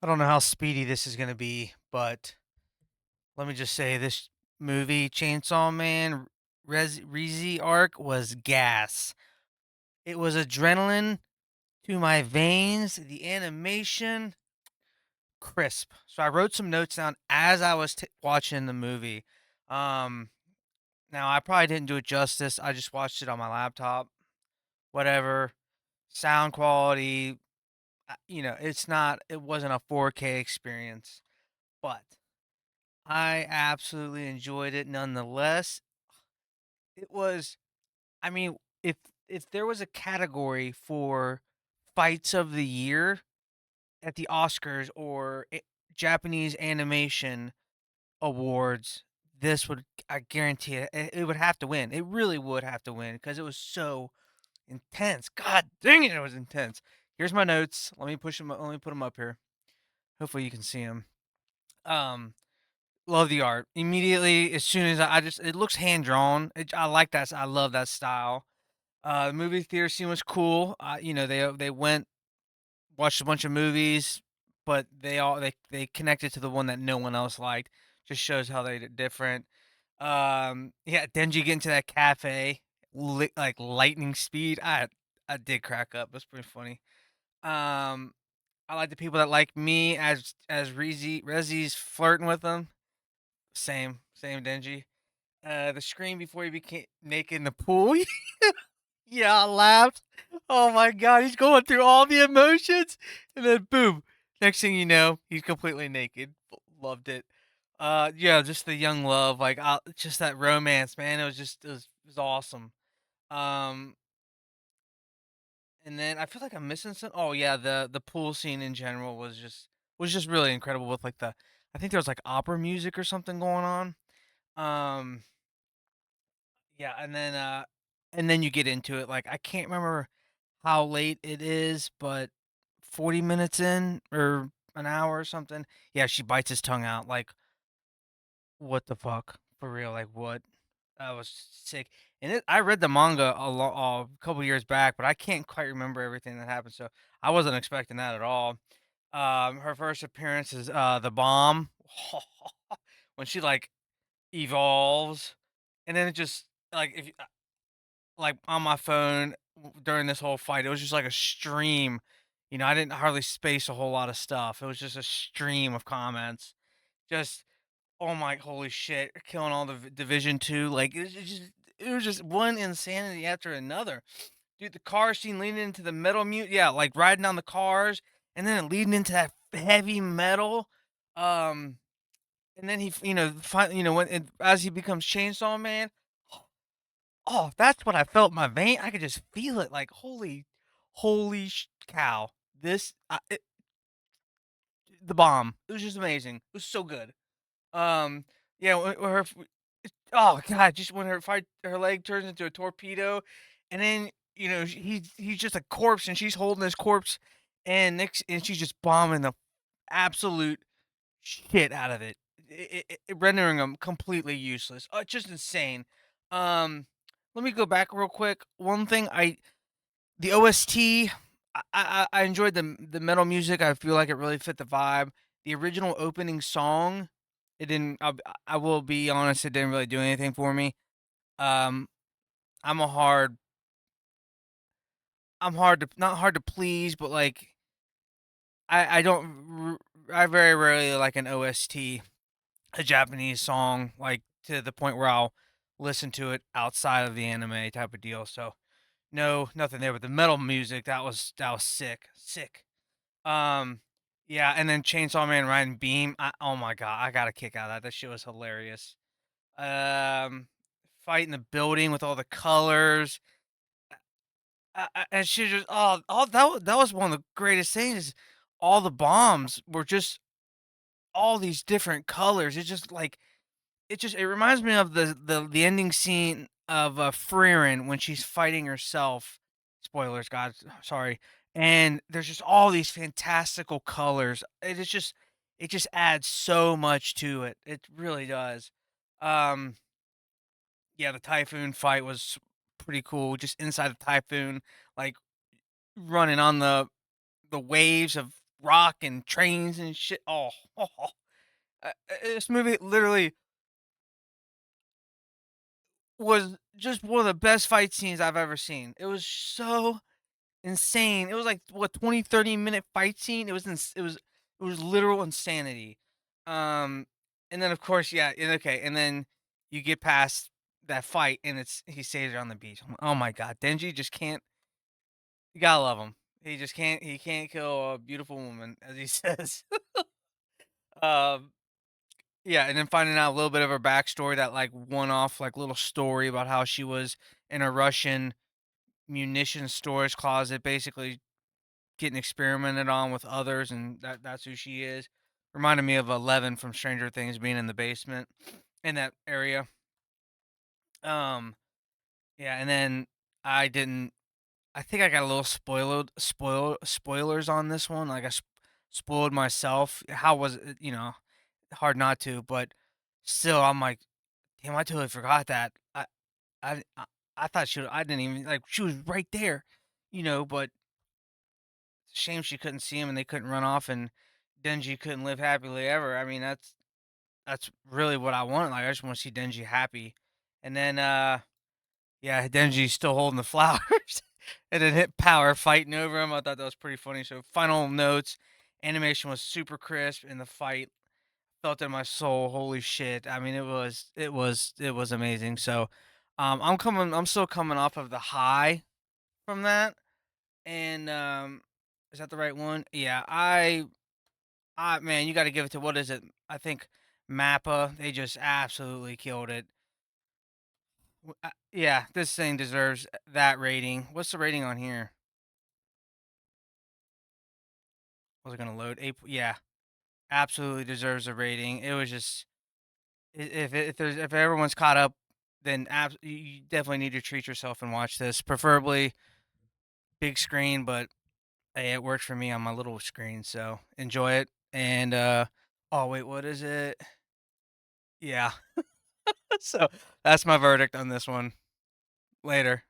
I don't know how speedy this is gonna be, but let me just say this movie, Chainsaw Man, Reze arc was gas. It was adrenaline to my veins. The animation, crisp. So I wrote some notes down as I was watching the movie. Um, Now I probably didn't do it justice. I just watched it on my laptop. Whatever. Sound quality, it's not. It wasn't a 4K experience, but I absolutely enjoyed it nonetheless. It was I mean, if there was a category for fights of the year at the Oscars or Japanese animation awards, this would I guarantee it would have to win. It really would have to win because it was so intense. God dang it, it was intense. Here's my notes. Let me put them up here. Hopefully you can see them. Um Love the art. Immediately, as soon as I just it looks hand drawn. I like that. I love that style. The movie theater scene was cool. They went watched a bunch of movies, but they connected to the one that no one else liked. Just shows how they did different. Yeah, Denji getting to that cafe, like lightning speed. I did crack up. That's pretty funny. Um, I like the people that like me as Rezi's flirting with them. Same Denji. The scream before he became naked in the pool. Yeah, I laughed. Oh my god, he's going through all the emotions, and then boom, next thing you know, he's completely naked. Loved it. Yeah, just the young love, like, just that romance, man. It was awesome. Um, and then I feel like I'm missing some. Oh yeah, the pool scene in general was just really incredible with like I think there was like opera music or something going on. Um, Yeah, and then you get into it, like, I can't remember how late it is, but 40 minutes in or an hour or something, yeah, she bites his tongue out, like, what the fuck? For real, like, what? That was sick, and I read the manga a couple years back, but I can't quite remember everything that happened, so I wasn't expecting that at all. Her first appearance is, the bomb. When she, like, evolves, and then it just if like, on my phone during this whole fight, it was just like a stream. I didn't hardly space a whole lot of stuff. It was just a stream of comments. Just, "Oh my holy shit, killing all the Division 2." Like, it was just one insanity after another. Dude, the car scene leading into the metal mute, yeah, like, riding on the cars, and then it leading into that heavy metal. Um, and then he f when as he becomes Chainsaw Man. Oh, that's what I felt in my vein. I could just feel it, like, holy cow. The bomb. It was just amazing. It was so good. Um, yeah, when oh god, just when her leg turns into a torpedo, and then, he's just a corpse, and she's holding this corpse, and she's just bombing the absolute shit out of it, rendering him completely useless. It's just insane. Um, Let me go back real quick. One thing the OST, I enjoyed the metal music. I feel like it really fit the vibe. The original opening song, it didn't. I will be honest, it didn't really do anything for me. Um, I'm a hard, I'm hard to not hard to please, but like I don't, I very rarely like an OST, a Japanese song, like, to the point where I'll listen to it outside of the anime type of deal, so, no, nothing there, but the metal music, that was sick, sick. Um, yeah, and then Chainsaw Man riding Beam, oh my god, I got a kick out of that, that shit was hilarious. Um, Fight in the building with all the colors, and she just that was one of the greatest things, all the bombs were just all these different colors, it reminds me of the ending scene of, Frieren when she's fighting herself. Spoilers, God, sorry. And there's just all these fantastical colors. It just adds so much to it. It really does. Um, yeah, the typhoon fight was pretty cool. Just inside the typhoon, like running on the waves of rock and trains and shit. Oh, this movie literally was just one of the best fight scenes I've ever seen. It was so insane. It was like what 20, 30 minute fight scene. It was literal insanity. Um and then of course, yeah, okay, and then you get past that fight and it's he saves her on the beach. Oh my god, Denji just can't, you gotta love him. He can't kill a beautiful woman, as he says. um yeah, and then finding out a little bit of her backstory, that like one off like little story about how she was in a Russian munition storage closet, basically getting experimented on with others, and that's who she is. Reminded me of 11 from Stranger Things being in the basement in that area. Um, yeah, and then I didn't. I think I got a little spoilers on this one. Like spoiled myself. How was it? Hard not to, but still, I'm like, damn, I totally forgot that. I, I, I thought I didn't even like. She was right there, but shame she couldn't see him and they couldn't run off and Denji couldn't live happily ever. I mean, that's really what I want. Like I just want to see Denji happy. And then yeah, Denji's still holding the flowers and then hit power fighting over him. I thought that was pretty funny. So final notes, animation was super crisp and the fight felt in my soul. Holy shit. I mean, it was amazing. So I'm still coming off of the high from that. And is that the right one? Yeah, man, you gotta give it to, what is it? I think Mappa, they just absolutely killed it. Yeah, this thing deserves that rating. What's the rating on here? Was it gonna load? Yeah, absolutely deserves a rating. It was just, if everyone's caught up, then you definitely need to treat yourself and watch this. Preferably big screen, but hey, it works for me on my little screen, so enjoy it. And oh wait, what is it? Yeah. So that's my verdict on this one. Later.